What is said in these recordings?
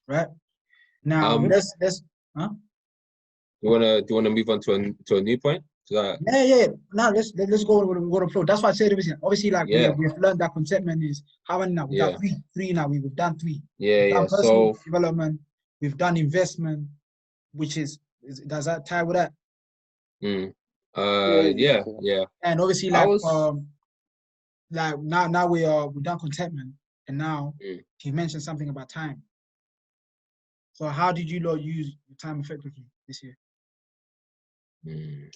right? Now Um, let's huh? do you wanna move on to a new point? Yeah. Now let's go with the flow. That's why I said obviously like Yeah, we've learned that contentment is how many now? We've got yeah, three now. We've done three. yeah, We've done yeah. personal So development, we've done investment, which does that tie with that? mm, Yeah, yeah, yeah. yeah. And obviously I was like now we've done contentment, and now mm, you mentioned something about time. So how did you lot use your time effectively this year? mm.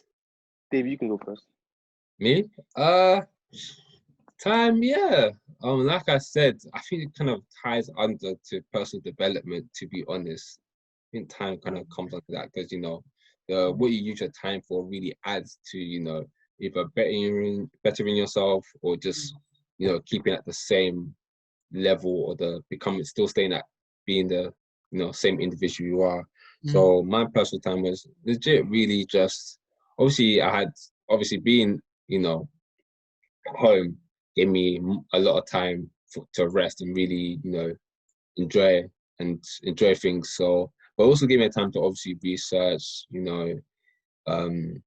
Dave, you can go first. Me? Time, yeah. Like I said, I think it kind of ties under to personal development, to be honest. I think time kind of comes under that because, what you use your time for really adds to, either bettering yourself or just, keeping at the same level or still staying at being the, same individual you are. So my personal time was legit really just, obviously being, at home gave me a lot of time to rest and really, enjoy enjoy things. So, but also gave me time to obviously research, um,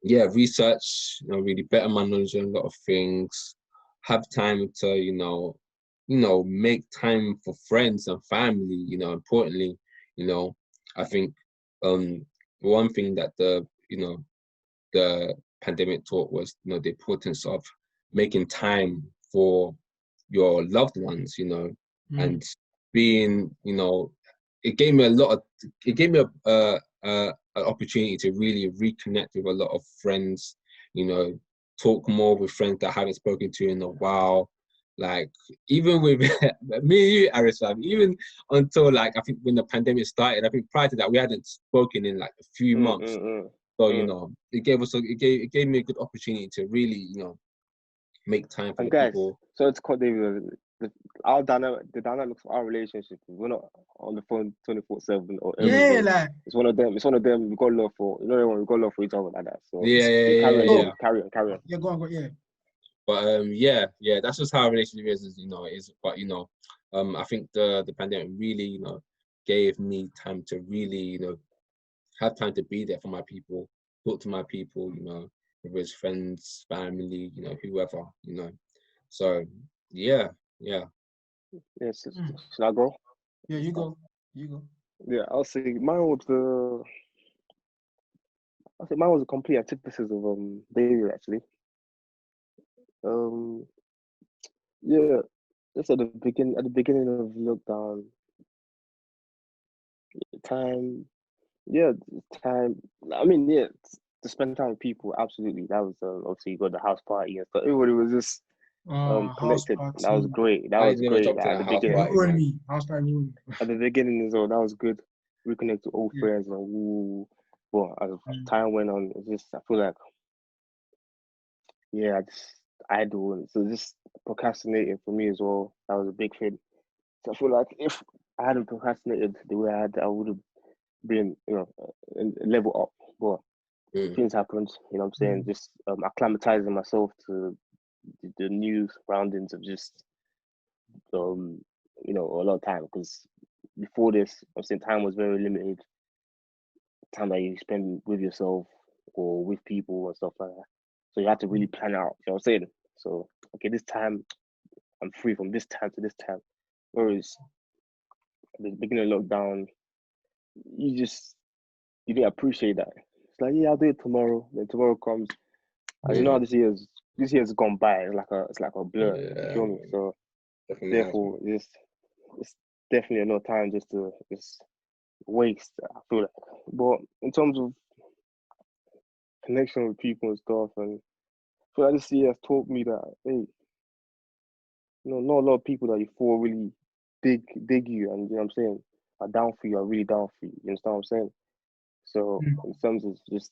research, really better my knowledge on a lot of things. Have time to, make time for friends and family. Importantly, I think one thing that the pandemic taught was, the importance of making time for your loved ones, and being, it gave me an opportunity to really reconnect with a lot of friends, talk more with friends that I haven't spoken to in a while. Like even with me and you, Aristarchus, even until like I think when the pandemic started, I think prior to that we hadn't spoken in like a few months. So it gave me a good opportunity to really make time for And the guys, people. so it's called the dynamics of our relationship. We're not on the phone 24/7 or every Yeah, day. like It's one of them. It's one of them. We got love for we got love for each other like that. So Yeah. carry on. yeah, go on, yeah. But yeah, that's just how a relationship is. But I think the pandemic really, gave me time to really, have time to be there for my people, talk to my people, whether it's friends, family, whoever, So yeah. Yes, should I go? Yeah, you go. You go. Yeah, I'll say mine was a complete antithesis of David actually. Um, yeah, just at the beginning of lockdown, time, yeah, time. I mean, yeah, to spend time with people, absolutely. That was obviously you got the house party and stuff. Everybody was just House connected. That was party. great. That I was never great. dropped Like, in at a the house beginning, You party, ruined man. me. House party ruined me. at the beginning as well, that was good. Reconnect to old Yeah. friends and well, as time went on, it's just I feel like yeah, I just idle. So just procrastinating for me as well. That was a big thing. So I feel like if I hadn't procrastinated the way I had, I would have been, level up. But Mm. things happened, you know what I'm saying? Just acclimatizing myself to the new surroundings of just, a lot of time. Because before this, I'm saying time was very limited. Time that you spend with yourself or with people and stuff like that. So you have to really plan out, you know what I'm saying? So, okay, this time I'm free from this time to this time. Whereas at the beginning of lockdown, you didn't appreciate that. It's like, yeah, I'll do it tomorrow. Then tomorrow comes, and you know how Mm. this year's gone by. It's like a blur. You Yeah, feel me? So definitely has, man. therefore, it's definitely no time just to just waste. I feel like, but in terms of connection with people and stuff, and I feel like this year has taught me that hey, not a lot of people that you thought really dig you, and you know what I'm saying, are down for you, are really down for you. You understand what I'm saying? So in terms of just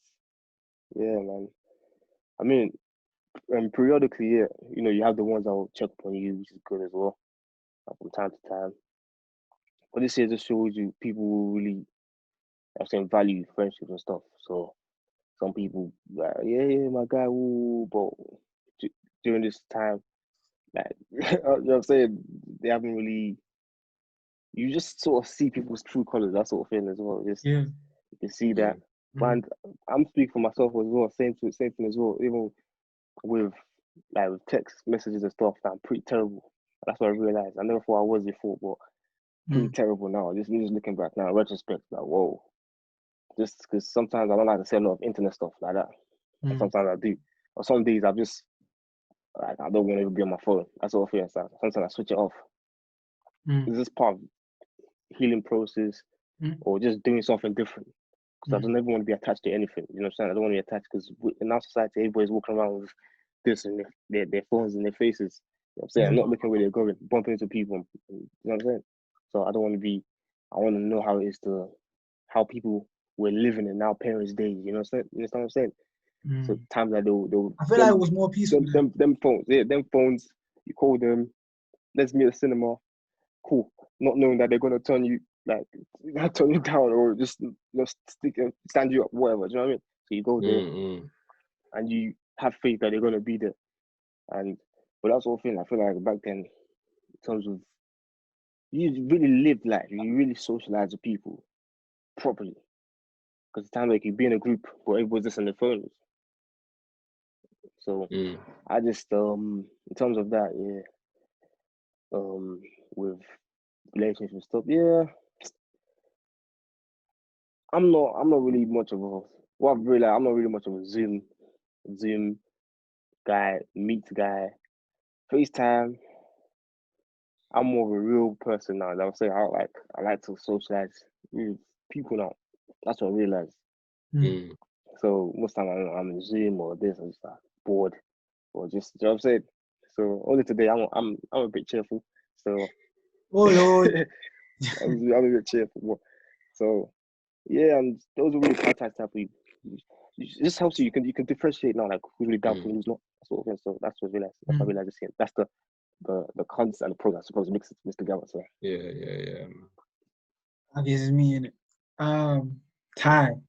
yeah, man. I mean, periodically, yeah, you have the ones that will check up on you, which is good as well, from time to time. But this year just shows you people who really, I'm saying, value friendships and stuff. So some people, like, yeah, my guy, woo, but during this time, like, you know what I'm saying, they haven't really you just sort of see people's true colors, that sort of thing as well. Just Yeah. you can see that. Mhm. And I'm speaking for myself as well, same thing as well. Even with text messages and stuff, I'm pretty terrible. That's what I realized. I never thought I was before, but pretty terrible now. Just looking back now, in retrospect, like whoa. Just because sometimes I don't like to say a lot of internet stuff like that. And sometimes I do. Or some days I'm just like I don't want to even be on my phone. That's all I feel. Sometimes I switch it off. It's just part of healing process or just doing something different. Because I don't ever want to be attached to anything. You know what I'm saying? I don't want to be attached because in our society, everybody's walking around with this and their phones in their faces. You know what I'm saying? I'm not looking where they're going, bumping into people. You know what I'm saying? So I don't want to be. I want to know how it is how people were living in our parents' days. You know what I'm saying? You understand what I'm saying? So times that they'll I feel like it was more peaceful. Them phones, them phones. You call them. Let's meet at the cinema. Cool. Not knowing that they're gonna turn you turn you down or just stand you up, whatever. Do you know what I mean? So you go there and you have faith that they're gonna be there. But that's all thing. I feel like back then, in terms of you really lived life, you really socialized with people properly. Because the time like you be in a group, but everybody's just on their phones. So I just in terms of that, with relationships and stuff, I'm not really much of a I'm not really much of a Zoom guy, Meet guy, FaceTime. I'm more of a real person now. I would say I like to socialize with people now. That's what I realized. So most time I'm in Zoom or this, I'm just bored or just, you know what I'm saying? So only today I'm a bit cheerful. So oh Lord, I'm a bit cheerful. So yeah, and those are really contact type of people. It just helps you. You can differentiate now, like who's really down and who's not. Sort of thing. So that's what I realized. That's what I realized this year. That's the concept and the program. I suppose mix together. So yeah. I guess it's me in it. Time.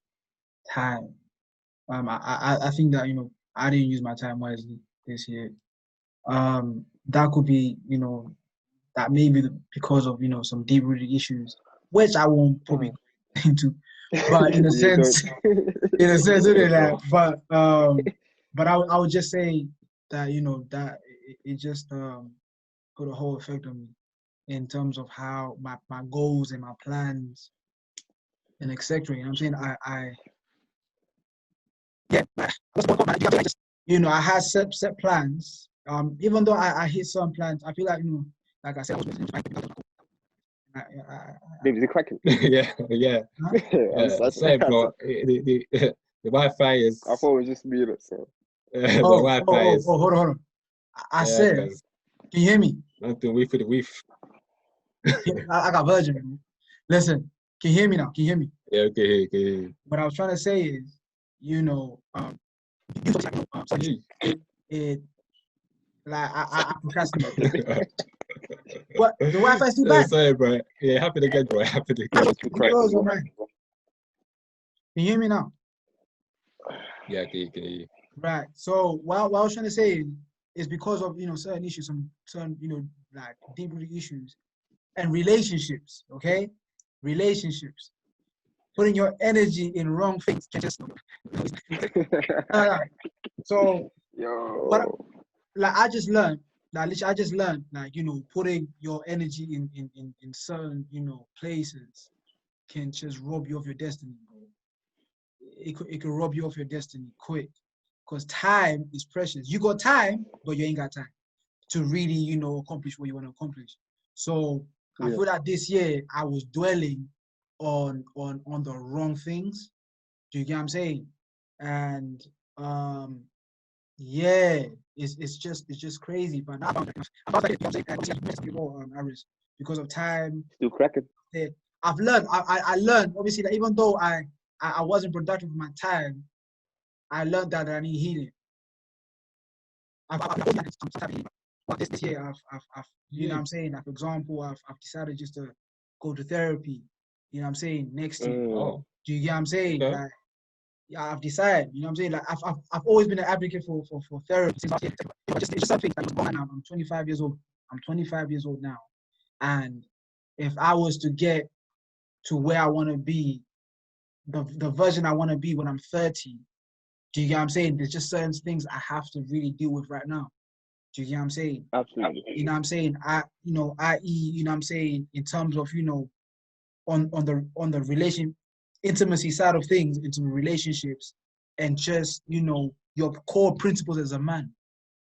I think that I didn't use my time wisely this year. That could be that maybe because of some deep-rooted issues, which I won't probably go into. But in a sense, isn't it? But I would just say that that it just put a whole effect on me in terms of how my goals and my plans and etc. You know what I'm saying? I had set plans. Even though I hit some plans, I feel like like I said, I was Baby, is it cracking? yeah. Sorry, bro. The Wi-Fi is. I thought it was just me. So. The Wi-Fi is. Oh, hold on. I said, can you hear me? Not the weef for the weef. I got Virgin. Man. Listen, can you hear me now? Can you hear me? Yeah, okay. What I was trying to say is, I procrastinate. What? The Wi-Fi is too bad. Sorry, bro. Yeah, happen again, bro. Happen again. Can you hear me now? Yeah, I can hear you. Right. So what I was trying to say is because of certain issues, some like deep-rooted issues, and relationships. Okay, relationships. Putting your energy in wrong things can just. So, but like I just learned, putting your energy in certain places can just rob you of your destiny, bro. It could rob you of your destiny quick, because time is precious. You got time, but you ain't got time to really accomplish what you want to accomplish. So I feel that this year I was dwelling on the wrong things. Do you get what I'm saying? And it's just crazy. But now Aris, because of time. Still cracking. I've learned. I learned obviously that even though I wasn't productive with my time, I learned that I need healing. But this year I've you know what I'm saying. Like, for example, I've decided just to go to therapy. You know what I'm saying, next year. Oh. Do you get what I'm saying? Okay. Like, yeah, I've decided. You know what I'm saying? Like, I've always been an advocate for therapy. It's just something that was going on. I'm 25 years old. I'm 25 years old now, and if I was to get to where I want to be, the version I want to be when I'm 30, do you get what I'm saying? There's just certain things I have to really deal with right now. Do you get what I'm saying? Absolutely. You know what I'm saying? I.e., you know what I'm saying, in terms of, on the relation intimacy side of things, into relationships, and just, your core principles as a man.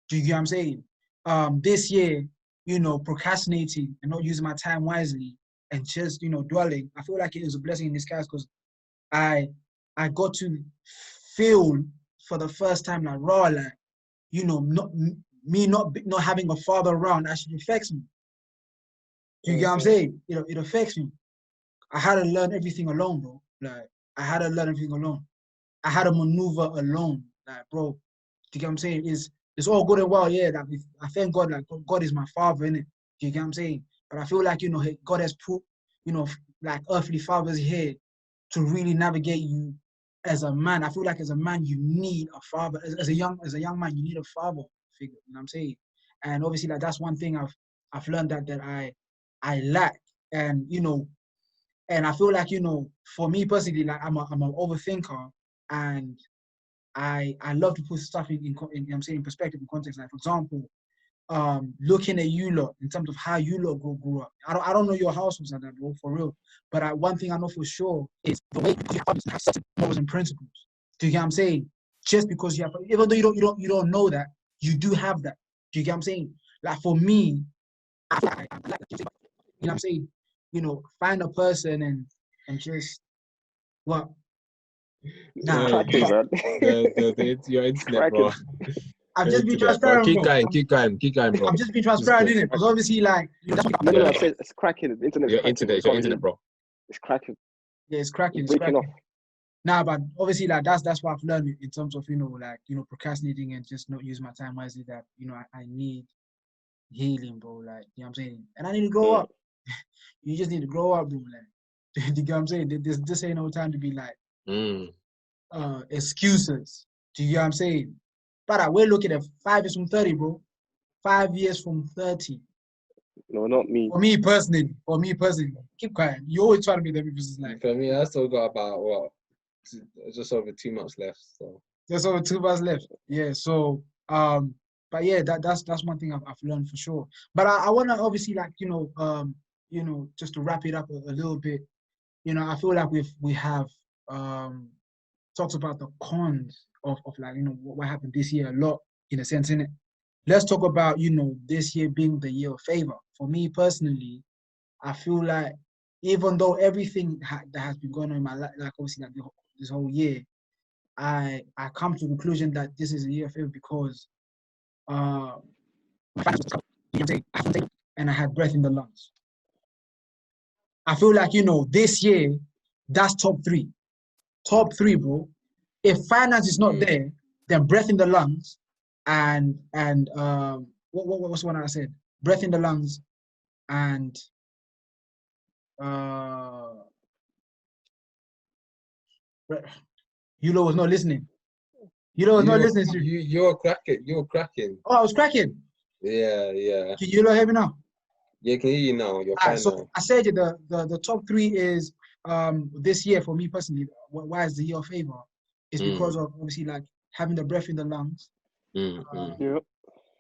Do you get what I'm saying? This year, procrastinating and not using my time wisely and just, dwelling, I feel like it was a blessing in disguise, because I got to feel for the first time, like, raw, like, not having a father around actually affects me. Do you get what I'm saying? It affects me. I had to learn everything alone, bro. Like, I had to learn everything alone. I had to maneuver alone. Like, bro, do you get what I'm saying? It's all good and well, yeah. That I thank God, like, God is my father, innit? Do you get what I'm saying? But I feel like, God has put, like, earthly fathers here to really navigate you as a man. I feel like as a man, you need a father. As a young man, you need a father figure. You know what I'm saying? And obviously, like, that's one thing I've learned that I lack. And and I feel like, for me personally, like, I'm an overthinker, and I love to put stuff in I'm saying, perspective and context. Like, for example, looking at you lot in terms of how you lot grew up. I don't know your households like that, bro, for real. But one thing I know for sure is the way you have certain morals and principles. Do you get what I'm saying? Just because you have, even though you don't know that, you do have that. Do you get what I'm saying? Like, for me, I like that. You know what I'm saying? Find a person and just what? Nah, Cracking, man. Your internet, bro. I've just been Internet, bro. transparent, bro. Keep going, bro. I'm just being transparent, innit? Because obviously, like, No, I said it's cracking. The internet's Your cracking. internet, bro. It's cracking. yeah, it's cracking. It's breaking off. Nah, but obviously, like, that's what I've learned in terms of, like, procrastinating and just not using my time wisely. That, I need healing, bro. Like, you know what I'm saying? And I need to grow up. You just need to grow up, bro. Like, you get what I'm saying? This ain't no time to be like excuses. Do you get what I'm saying? But we're looking at 5 years from 30, bro. 5 years from 30. No, not me. For me personally, keep quiet. You always try to make the emphasis like. For me, I still got about just over 2 months left. So There's over 2 months left. Yeah. So but yeah, that's one thing I've learned for sure. But I want to obviously, like, just to wrap it up a little bit. I feel like we have talked about the cons of like, what happened this year a lot, in a sense, innit? Let's talk about, this year being the year of favor. For me personally, I feel like, even though everything that has been going on in my life, like, obviously, like, this whole year, I come to the conclusion that this is a year of favor because my finances were covered, and I had breath in the lungs. I feel like, this year, that's top three. Top three, bro. If finance is not there, then breath in the lungs, and what's the one I said? Breath in the lungs, and Yulo was not listening. Yulo was not listening to you. You're cracking. You're cracking. Oh, I was cracking. Yeah. Can you hear me now? Yeah, can hear you now. You're fine so now. I said the top three is this year for me personally. Why is the year of favor? It's because of, obviously, like, having the breath in the lungs,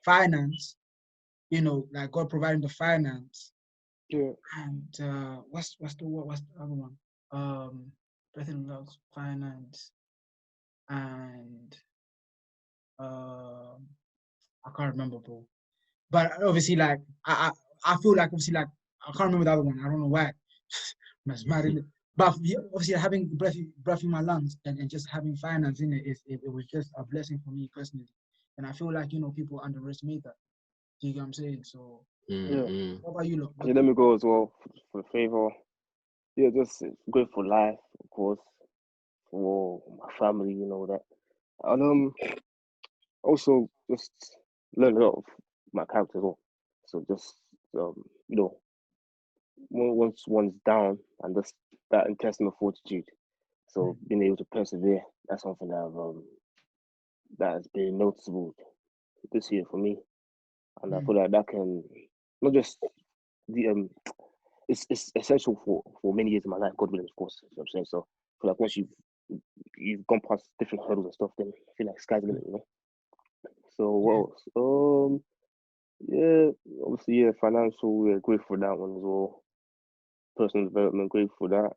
finance, like, God providing the finance, and what's the other one? Breath in the lungs, finance, and I can't remember, bro. But obviously, like, I feel like, obviously, like, I can't remember the other one. I don't know why. That's mad, isn't it? But obviously, having breath in my lungs and just having finance in it, it was just a blessing for me personally. And I feel like, people underestimate that. Do you get what I'm saying? So, what about you, look? Yeah, let me go as well for favor. Yeah, just good for life, of course, for my family, that. And also just learn a lot of my character as well. So just once one's down, and just that intestinal fortitude. So being able to persevere, that's something that has been noticeable this year for me. And I feel like that can not just it's essential for many years of my life, God willing, of course. You know what I'm saying? So I feel like once you've gone past different hurdles and stuff, then I feel like sky's the limit, you know. So what else? Yeah, obviously, yeah, financial, yeah, great for that one as well. Personal development, great for that.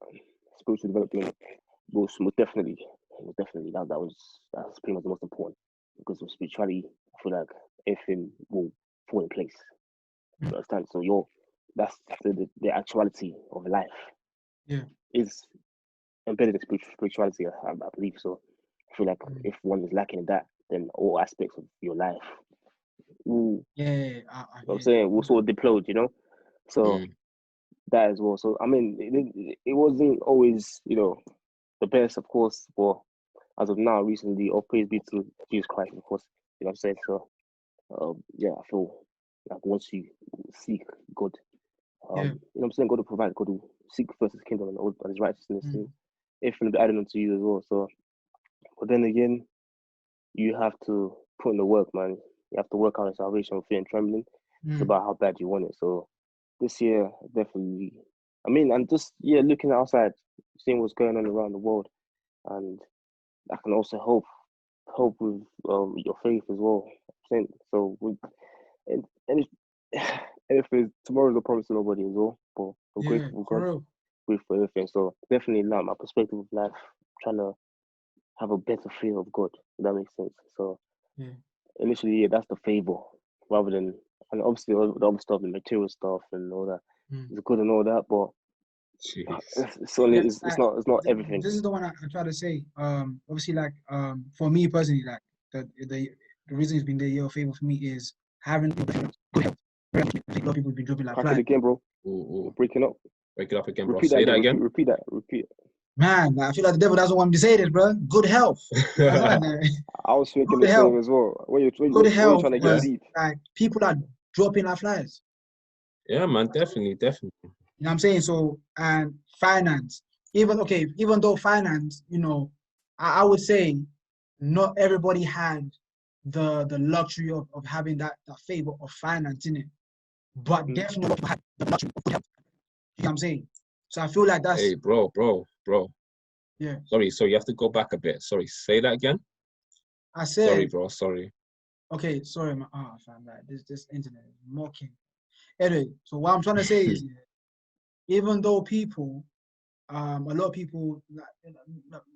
Spiritual development, most definitely, that's pretty much the most important, because with spirituality, I feel like everything will fall in place. You understand? So that's the actuality of life. Yeah. Is embedded in spirituality, I believe. So I feel like if one is lacking in that, then all aspects of your life will, Yeah. you know what I'm saying, will sort of deplode, you know. So that as well. So I mean, it wasn't always, you know, the best, of course, but as of now, recently, all praise be to Jesus Christ, of course. You know what I'm saying? So yeah, I feel like once you seek God, you know what I'm saying, God will provide, God will seek first His kingdom and all His righteousness, and everything will be added unto you as well. So, but then again, you have to put in the work, man. You have to work out your salvation with fear and trembling. It's about how bad you want it. So this year, definitely. I mean, and just looking outside, seeing what's going on around the world, and I can also hope with your faith as well. So and anything, tomorrow's a promise to nobody as well. But I'm grateful for God, grateful for everything. So definitely now my perspective of life, trying to have a better fear of God. If that makes sense. So initially, that's the favor, rather than, and obviously all the other stuff, the material stuff and all that. It's good and all that, but it's not everything. This is the one I try to say. Obviously, like for me personally, like the reason it's been the year of favor for me is having good health. A lot of people have been dropping like flies. Crack it again, bro. You're breaking up. Break it up again, bro. Repeat Say that again. again. Repeat that. Repeat. Man, I feel like the devil doesn't want me to say this, bro. Good health. I was thinking the same as well. When you're trying to get deep, like people are dropping like flies. Yeah, man, definitely. You know what I'm saying? So, and finance, even though finance, you know, I would say not everybody had the luxury of having that favor of finance in it, but definitely had the luxury of good health. You know what I'm saying? So I feel like that's. Hey, bro. Yeah. Sorry, you have to go back a bit. Sorry, say that again. I said. Sorry, bro. Sorry. Okay, sorry, man. Fam, like this internet is mocking. Anyway, so what I'm trying to say is, even though people, a lot of people,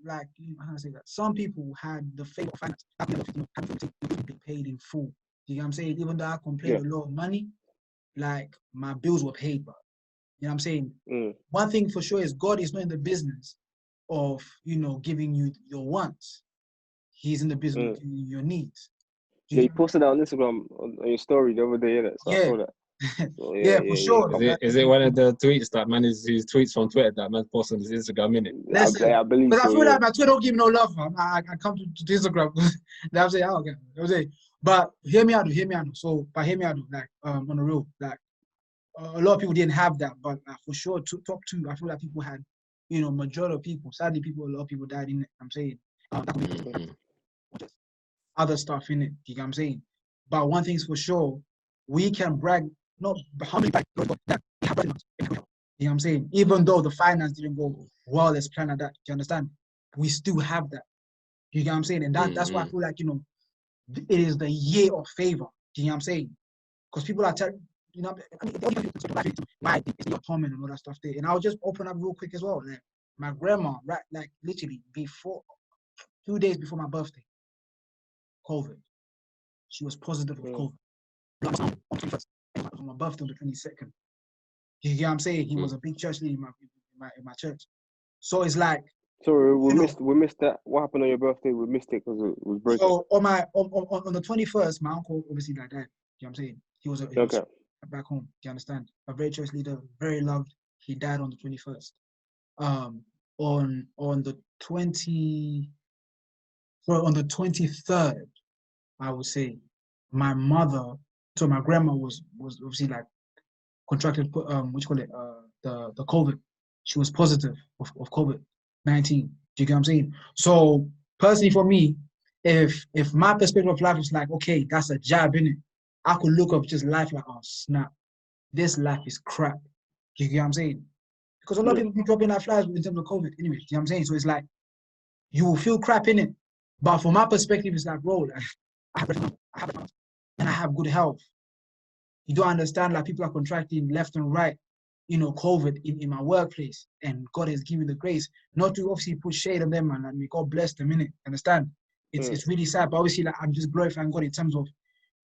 like how can I say that? Some people had the favor of finance, be paid in full. You know what I'm saying? Even though I complained a lot of money, like my bills were paid, but you know what I'm saying? One thing for sure is God is not in the business of, you know, giving you your wants. He's in the business of giving you your needs. You posted that on Instagram on your story the other day, innit? So I saw that. So, for sure. Is it one of the tweets that man is his tweets from Twitter that man posts on his Instagram, innit? I believe so. Because I feel like my Twitter don't give me no love, man. I come to Instagram. I'm saying, okay. But hear me out. So, but hear me out, like on the real, like a lot of people didn't have that, but for sure, top two, I feel like people had, you know, majority of people. Sadly, a lot of people died in it. I'm saying, other stuff in it. You know what I'm saying? But one thing's for sure, we can brag, not how many that we have you know what I'm saying? Even though the finance didn't go well as planned, that you understand, we still have that. You know what I'm saying? And that's why I feel like, you know, it is the year of favor. You know what I'm saying? Because people are telling, you know, why it's your comment and all that stuff there. And I'll just open up real quick as well. Like my grandma, right, like literally 2 days before my birthday, COVID. She was positive of COVID. On my birthday on the 22nd. You get what I'm saying? He was a big church leader in my church. So it's like. Sorry, we missed that. What happened on your birthday? We missed it because it was breaking. So on the 21st, my uncle obviously died. You know what I'm saying? He was back home. Do you understand? A very church leader, very loved. He died on the 21st. On the 23rd, I would say, my mother. So my grandma was obviously like contracted the COVID. She was positive of COVID-19. Do you get what I'm saying? So personally for me, if my perspective of life is like, okay, that's a jab, innit? I could look up just life like, oh snap, this life is crap. You get what I'm saying? Because a lot of people be dropping like flies in terms of COVID anyway. You know what I'm saying? So it's like, you will feel crap in it. But from my perspective, it's like, bro, like, I have and I have good health. You don't understand, like, people are contracting left and right, you know, COVID in my workplace. And God has given the grace not to obviously put shade on them, man. And may God bless them, innit? Understand? It's really sad. But obviously, like, I'm just glorifying God in terms of,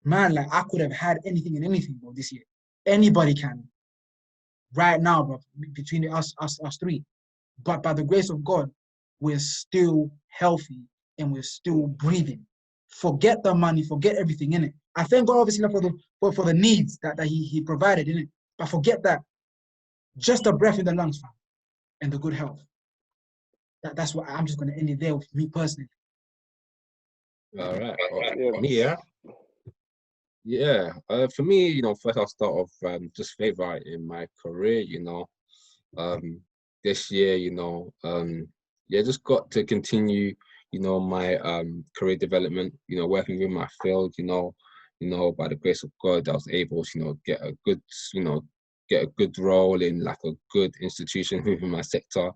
man, like, I could have had anything and anything, bro, this year. Anybody can. Right now, bro, between us three. But by the grace of God, we're still healthy and we're still breathing. Forget the money, forget everything in it. I thank God obviously for the needs that he provided in it. But forget that. Just the breath in the lungs, fam, and the good health. That's what I'm just gonna end it there with me personally. All right. Yeah. Me, yeah. Yeah. For me, you know, first I'll start off just Favour in my career. You know, this year, you know, yeah, just got to continue, you know, my career development. You know, working with my field. You know, by the grace of God, I was able to, you know, get a good role in like a good institution within my sector,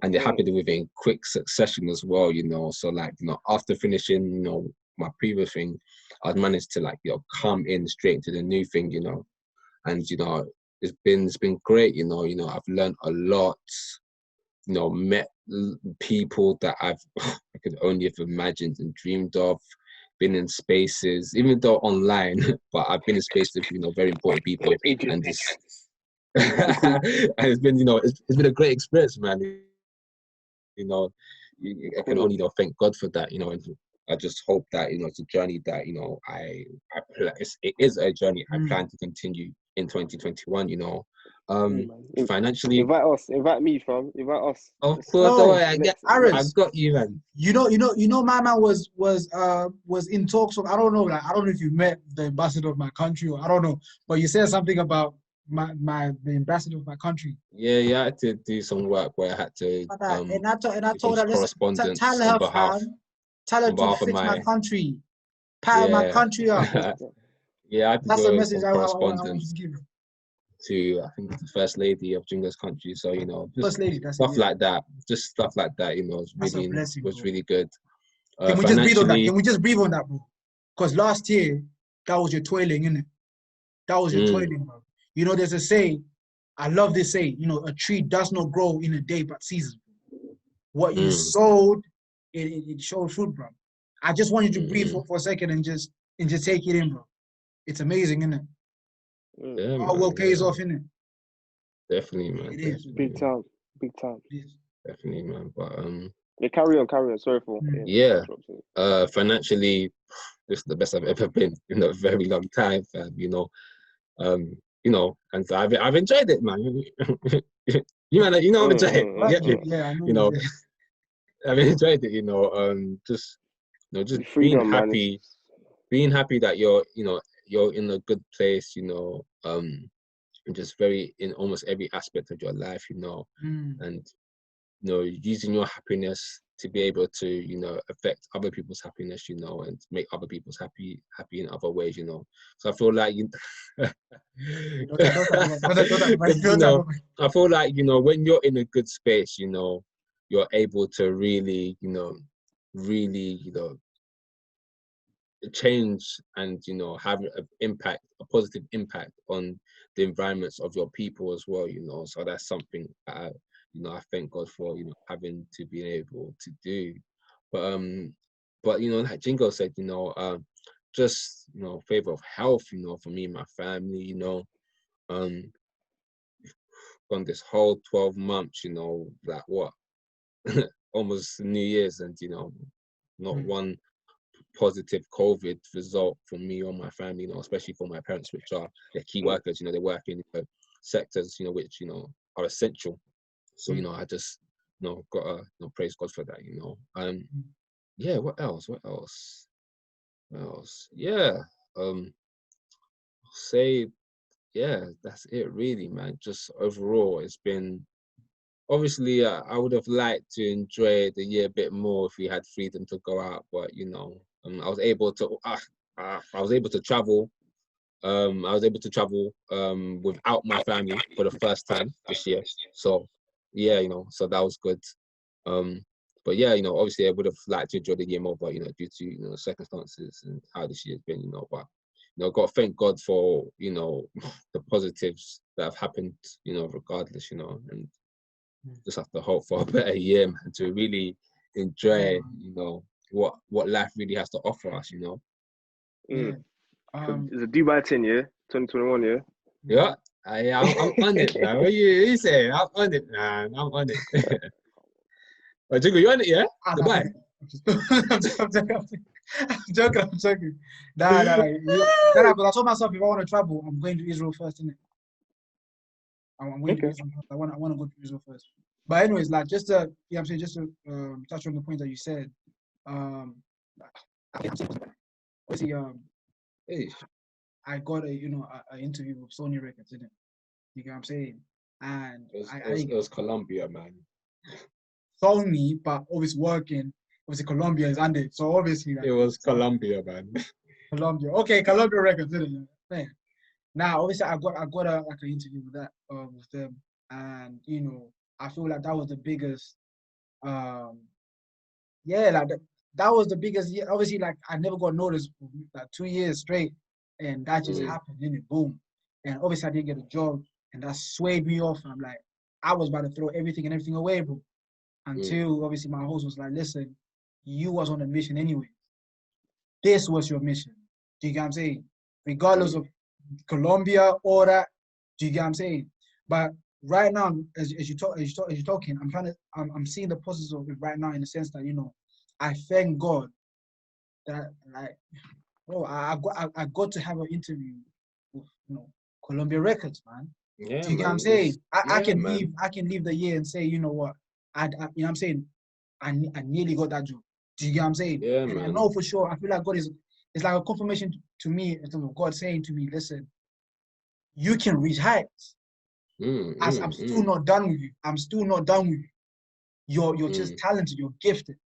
and it happened within quick succession as well. You know, so like, you know, after finishing, you know, my previous thing, I'd managed to, like, you know, come in straight into the new thing, you know, and you know, it's been great. You know, I've learned a lot. You know, met people that I could only have imagined and dreamed of. Been in spaces, even though online, but I've been in spaces with, you know, very important people, and this, and it's been, you know, it's been a great experience, man. You know, I can only, you know, thank God for that. You know, and I just hope that, you know, it's a journey that, you know, it is a journey I plan to continue in 2021. You know, financially. Invite me, fam. Invite us. Of course, don't worry, I Aris, got you, man. You know, my man was in talks of, I don't know if you met the ambassador of my country, or I don't know, but you said something about the ambassador of my country. Yeah, I had to do some work where I had to and I told her, correspondence tell her, tell her to fix my country, pattern my country up. Yeah, I had to That's the do message some I want correspondence to give to, I think, the first lady of Jingo's country. So, you know, just first lady. That's stuff it, yeah. like that. Just stuff like that. You know, That's a blessing, was bro. really good. Can we just breathe on that? Can we just breathe on that, bro? Because last year, that was your toiling, innit? That was your toiling, bro. You know, there's a saying, I love this saying, you know, a tree does not grow in a day but season. What you sowed, it showed fruit, bro. I just want you to breathe for a second and just take it in, bro. It's amazing, isn't it? Yeah, Hard work pays off, innit? Definitely, man. It is. Big time. It is. Definitely, man. But yeah, carry on. Sorry for financially, this is the best I've ever been in a very long time, fam. You know, and so I've enjoyed it, man. I've enjoyed it. Yeah, I know. You know, I've enjoyed it. You know, just freedom, being happy that you're in a good place. You know, just very in almost every aspect of your life. You know, and you know, using your happiness to be able to, you know, affect other people's happiness, you know, and make other people's happy in other ways, you know. So I feel like I feel like, you know, when you're in a good space, you know, you're able to really, you know, change and, you know, have a positive impact on the environments of your people as well, you know. So that's something I thank God for, you know, having to be able to do. But you know, like Jingo said, you know, just, you know, favor of health, you know, for me and my family, you know, on this whole 12 months, you know, like what, almost New Year's, and you know, not one positive COVID result for me or my family, you know, especially for my parents, which are the key workers, you know, they work in sectors, you know, which, you know, are essential. So, you know, I just, you know, gotta, you know, praise God for that, you know. Yeah, what else? Yeah, say, yeah, that's it really, man. Just overall, it's been, obviously, I would have liked to enjoy the year a bit more if we had freedom to go out, but, you know, I was able to travel I was able to travel without my family for the first time this year. So yeah, so that was good. But yeah, obviously I would have liked to enjoy the year more, but due to circumstances and how this year's been, but got to thank God for the positives that have happened, regardless, and just have to hope for a better year, man, to really enjoy, what life really has to offer us, Yeah. It's a Dubai 10, yeah? 2021, yeah? Yeah, I'm on it, man. What you say? I'm on it, man. I'm on it. But Jingle, you on it, yeah? Dubai. I'm joking. Nah. Because I told myself if I want to travel, I'm going to Israel first, innit? I'm going to Israel first. I want to go to Israel first. But anyways, like just to, I'm saying, just to touch on the point that you said. Obviously, I got an interview with Sony Records, didn't it? You get what I'm saying? And it was Colombia, man. Sony, but obviously Colombia is under it. So obviously it was Colombia, man. Colombia. Okay, Colombia Records, didn't it? Man. Now obviously I got an interview with that with them, and I feel like that was the biggest that was the biggest. Obviously, like I never got noticed for like 2 years straight, and that just happened, didn't it? Boom. And obviously I didn't get a job, and that swayed me off. I'm like, I was about to throw everything away, bro. Until obviously my host was like, listen, you was on a mission anyway. This was your mission. Do you get what I'm saying? Regardless of Colombia or that, do you get what I'm saying? But right now, as you're talking, I'm seeing the positives of it right now in the sense that I thank God that I got to have an interview with Columbia Records, man. Yeah, do you get what I'm saying? I can leave the year and say, you know what, what I'm saying, I nearly got that job. Do you get what I'm saying? Yeah, and man. I know for sure. I feel like God it's like a confirmation to me in terms of God saying to me, listen, you can reach heights. I'm still not done with you. I'm still not done with you. You're just talented. You're gifted.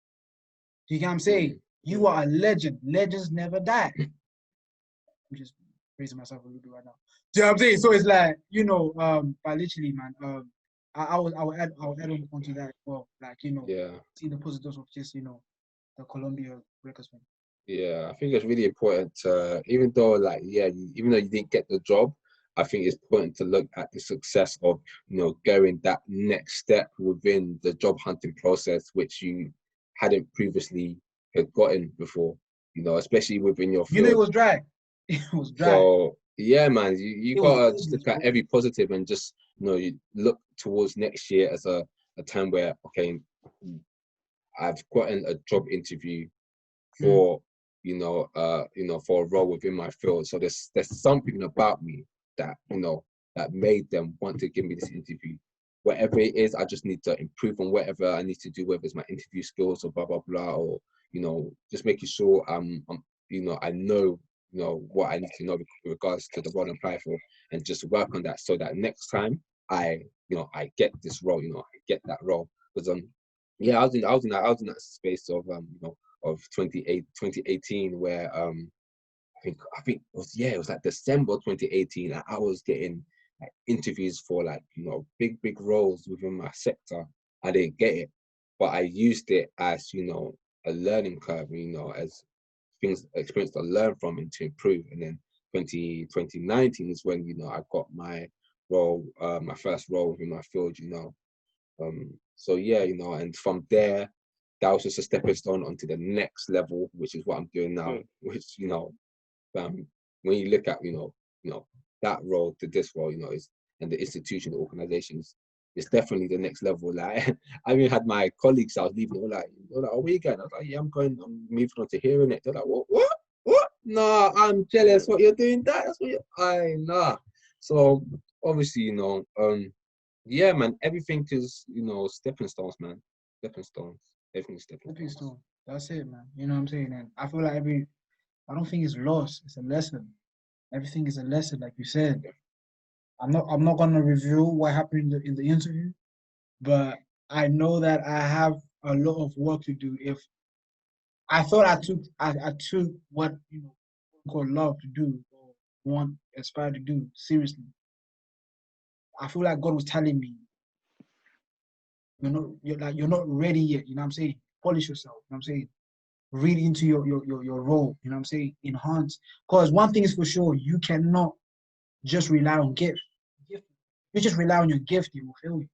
Do you get what I'm saying? You are a legend. Legends never die. I'm just praising myself a little bit right now. Do you know what I'm saying? So it's like, but literally, man, I'll add on to that as well. Like, see the positives of just, the Columbia Records thing. Yeah, I think it's really important to, even though you didn't get the job, I think it's important to look at the success of, going that next step within the job hunting process, which you hadn't previously had gotten before, especially within your field. It was dry. It was dry. So yeah, man, you gotta just look at every positive and just, you look towards next year as a time where, okay, I've gotten a job interview for, for a role within my field. So there's something about me that, that made them want to give me this interview. Whatever it is, I just need to improve on whatever I need to do, whether it's my interview skills or blah, blah, blah, or, just making sure I know, what I need to know with regards to the role I'm applying for, and just work on that so that next time I get this role, I get that role. Because I was in that space of of 2018 where I think it was like December 2018. I was getting interviews for big roles within my sector. I didn't get it, but I used it as a learning curve, as experience to learn from and to improve. And then 2019 is when I got my role, my first role within my field. So yeah, and from there, that was just a stepping stone onto the next level, which is what I'm doing now. Which when you look at that role to this role, is and the institution, the organizations, it's definitely the next level. Like I even had my colleagues I was leaving, they were like, oh, where you going? I was like, yeah, I'm moving on to hearing it. They're like, what? Nah, I'm jealous. What you're doing? That's what nah. So obviously, yeah, man, everything is, stepping stones, man. Stepping stones. Everything's stepping stones. That's it, man. You know what I'm saying? And I feel like I don't think it's lost. It's a lesson. Everything is a lesson, like you said. I'm not gonna review what happened in the interview, but I know that I have a lot of work to do. If I thought I took what called love to do, or aspire to do. Seriously, I feel like God was telling me, you're not ready yet. You know what I'm saying? Polish yourself. You know what I'm saying? Read into your role. You know what I'm saying? Enhance. Because one thing is for sure, you cannot just rely on gift. You just rely on your gift, you will fail you.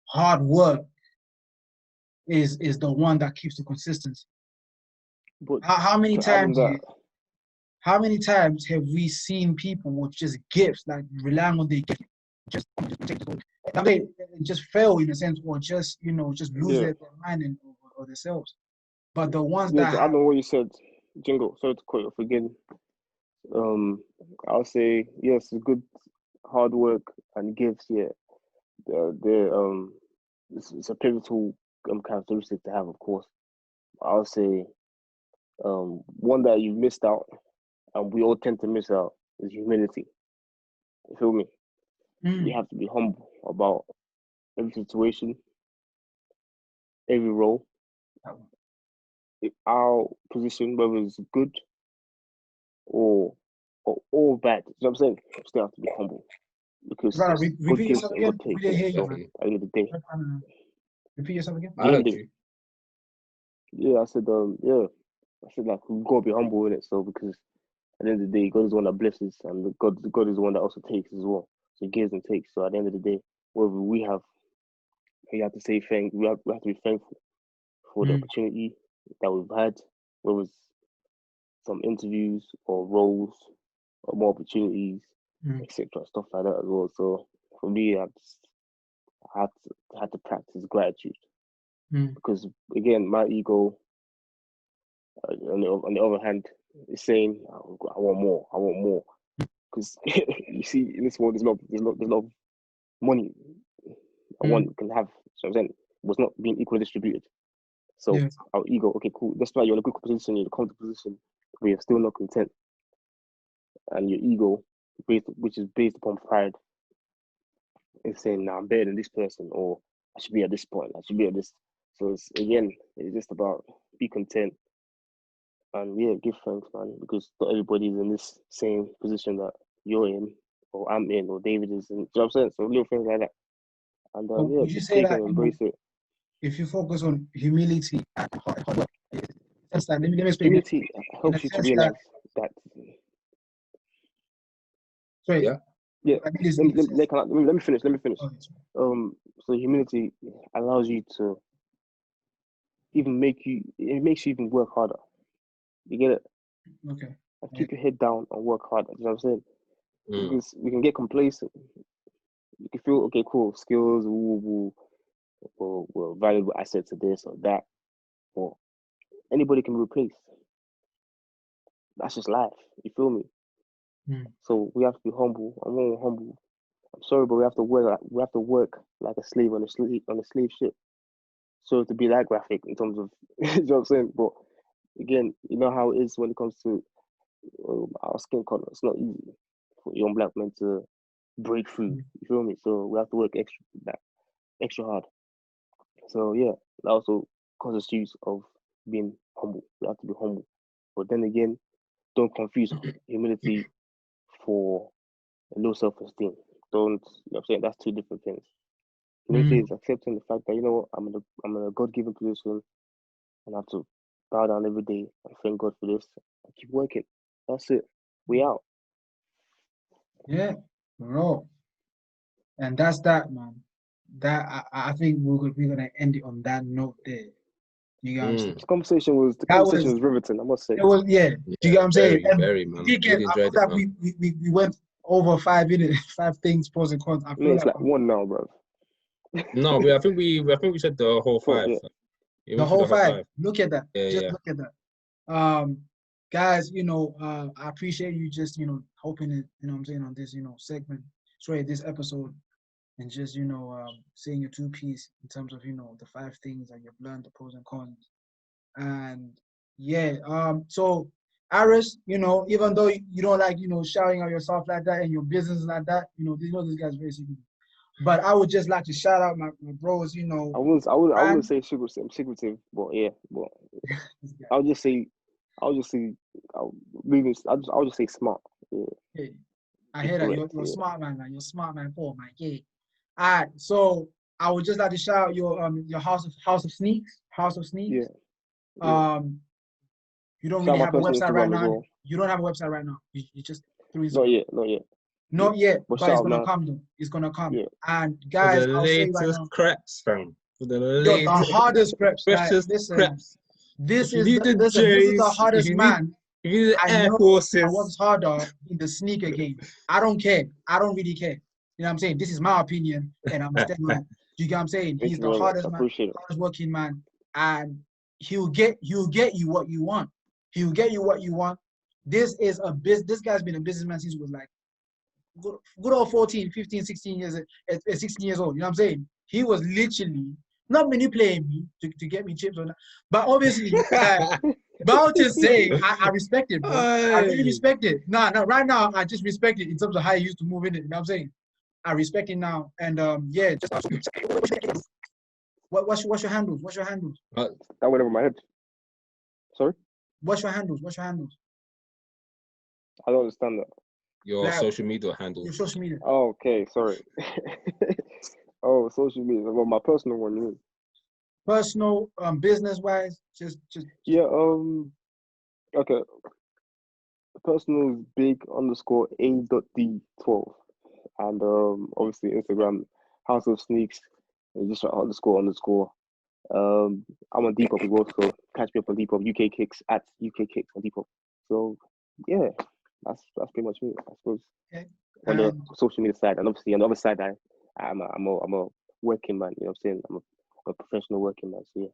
Hard work is the one that keeps the consistency. But How many to add on times? that, How many times have we seen people with just gifts, like relying on their gift, just take the I mean, just fail in a sense, or just just lose their mind or themselves. But the ones yeah, that to add on what you said, Jingle, sorry to cut you off again. I'll say yes, good hard work and gifts. Yeah, it's a pivotal characteristic to have, of course. I'll say one that you missed out, and we all tend to miss out, is humility. You feel me? You have to be humble about every situation, every role, our position, whether it's good or bad. You know what I'm saying? You still have to be humble because Brother, God repeat gives yourself and again. God We takes. didn't hear you, So man. at the end of the day, Repeat yourself again. I heard you. Yeah, I said like we've got to be humble in it. So because at the end of the day, God is the one that blesses, and God is the one that also takes as well. So he gives and takes. So at the end of the day, whatever we have to say thank. We have to be thankful for the opportunity that we've had, whether it's some interviews or roles or more opportunities, etc. Stuff like that as well. So for me, I had to practice gratitude because again, my ego, on the other hand, is saying I want more, because you see in this world there's a lot of money one can have. So I'm saying it was not being equally distributed. So our ego, okay, cool. That's why you're in a good position, you're in a comfortable position, but you're still not content. And your ego, which is based upon pride, is saying, "Nah, I'm better than this person," or "I should be at this point. I should be at this." So it's just about be content and give thanks, man, because not everybody is in this same position that you're in, or I'm in, or David is in. Do you know what I'm saying? So little things like that, and would you just say take that and embrace it. if you focus on humility and hard work, that's like, let me explain. Humility helps you to realize that. Sorry. Yeah. Yeah. Let me finish. Okay. So humility allows you to it makes you even work harder. You get it? Okay. And keep your head down and work harder. You know what I'm saying? Because we can get complacent. You can feel, okay, cool, skills, or valuable assets to this or that, or anybody can replace. That's just life. You feel me? So we have to be humble. I'm more humble. I'm sorry, but we have to work like a slave on a slave ship. So to be that graphic in terms of, you know what I'm saying? But again, you know how it is when it comes to our skin color. It's not easy for young black men to break through. You feel me? So we have to work extra hard. So that also constitutes of being humble. We have to be humble. But then again, don't confuse humility for low self-esteem. Don't, you know what I'm saying? That's two different things. Humility is accepting the fact that, you know what, I'm in a God-given position and I have to bow down every day and thank God for this and keep working. That's it. We out. Yeah, bro. And that's that, man. That I think we're gonna end it on that note there. You got what I'm saying? The conversation was riveting, I must say. It was, yeah. Do you get what I'm saying? Very, man. Deacon, I feel like we went over 5 minutes, 5 things, pros and cons. I feel it's like one now, bro. No, but I think we said the whole 5. The whole 5. Look at that. Yeah, look at that. Guys, I appreciate you just, hoping it, you know what I'm saying, on this, segment, this episode, and just, saying your 2 piece in terms of, the 5 things that you've learned, the pros and cons. And so Aris, even though you don't like, shouting out yourself like that and your business like that, this guy's very secretive. But I would just like to shout out my bros, I wouldn't say secretive, but I'll just say smart. Yeah. I hear that. You're a smart man, man. You're a smart man, Paul, man. Yeah. All right. So I would just like to shout out your House of Sneaks. Yeah. You don't Shout really my have a personal website Instagram right as now. well. You don't have a website right now. You just through Not Instagram. yet. Not yet, But but shout it's out, gonna man. come though. It's gonna come. Yeah. And For guys, the I'll say right latest now, creps, fam. For the yo, the latest hardest preps. Like, freshest listen, creps. this If you is need the this is the J's, hardest man. if you need the I Air know Forces, I works harder in the sneaker game. I don't care. I don't really care. You know what I'm saying? This is my opinion, and I'm stand on it. You get what I'm saying? Thank He's you the very much. hardest I man, appreciate it. hardest working man, and he'll get you what you want. He'll get you what you want. This guy's been a businessman since he was like good old 14, 15, 16 years, 16 years old. You know what I'm saying? He was literally not manipulating me to get me chips or not. But obviously, but I'll just say I respect it, bro. I really respect it. Nah, right now I just respect it in terms of how he used to move in it. You know what I'm saying? I respect it now. And yeah, just what's your handles? What's your handles? That went over my head. Sorry? What's your handles? I don't understand that. Your social media handle. Your social media. Oh, okay, sorry. Oh, social media. Well, my personal one, you mean? Personal, business wise, just Yeah, okay. Personal is big_A.D12. And obviously Instagram, House of Sneaks, and just __. I'm on Depop as well, so catch me up on Depop, UK Kicks at UK Kicks on Depop. So yeah, that's pretty much me, I suppose. okay. On the social media side, and obviously on the other side, I'm a working man. You know what I'm saying? I'm a professional working man. So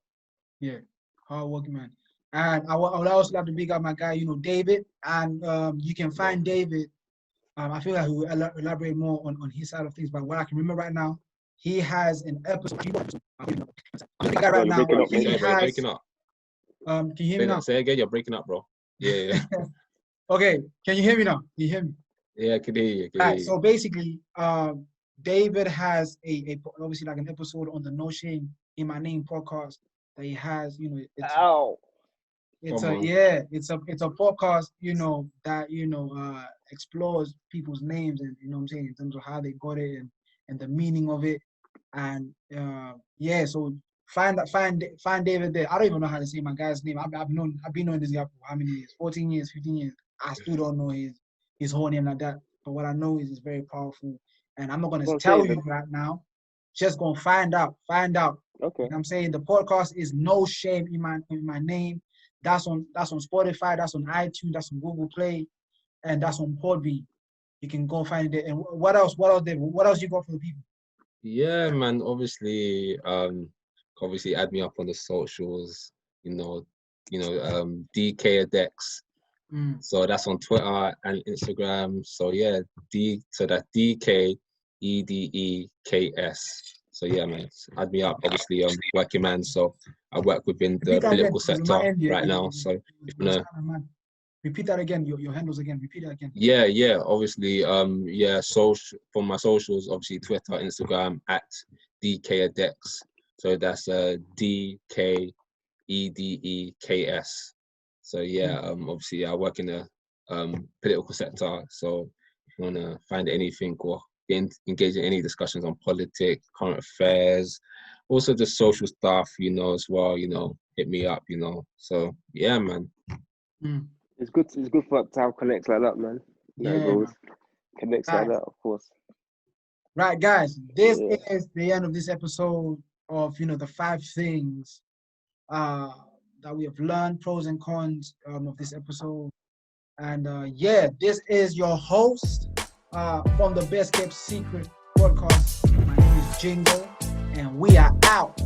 yeah, hard working man. And I would also like to big up my guy, David. And you can find David. I feel like he will elaborate more on his side of things. But what I can remember right now, he has an episode. Right now, breaking up, he You're has. breaking up. Can you hear me now? Say again. You're breaking up, bro. Yeah. Okay. Can you hear me now? Can you hear me? Yeah, I can hear you. Right. So basically, David has a obviously like an episode on the No Shame in My Name podcast that he has. It's a podcast, that explores people's names and you know what I'm saying in terms of how they got it and the meaning of it. And so find David there. I don't even know how to say my guy's name. I've been knowing this guy for how many years? 14 years, 15 years. I still don't know his whole name like that. But what I know is it's very powerful. And I'm not gonna tell you right now. Just gonna find out. Okay. You know what I'm saying? The podcast is No Shame in My Name. That's on Spotify, that's on iTunes, that's on Google Play, and that's on Podbean. You can go find it. And what else, David? What else you got for the people? Yeah, man. Obviously add me up on the socials. DKADEX. So that's on Twitter and Instagram. So yeah, that's DKEDEKS. So yeah, man, add me up. Obviously, I'm working man, so I work within the political sector right now. So if you wanna repeat that again, your handles again. Repeat that again. Yeah. Obviously, social for my socials, obviously Twitter, Instagram at DKADEX. So that's DKEDEKS. So yeah, obviously I work in the political sector. So if you wanna find anything or engage in any discussions on politics, current affairs, also the social stuff, as well, hit me up, So yeah, man. It's good for to have connects like that, man. Connects like that, of course. Right, guys. This is the end of this episode of the 5 things that we have learned, pros and cons of this episode. And this is your host from the Best Kept Secret podcast. My name is Jingo, and we are out.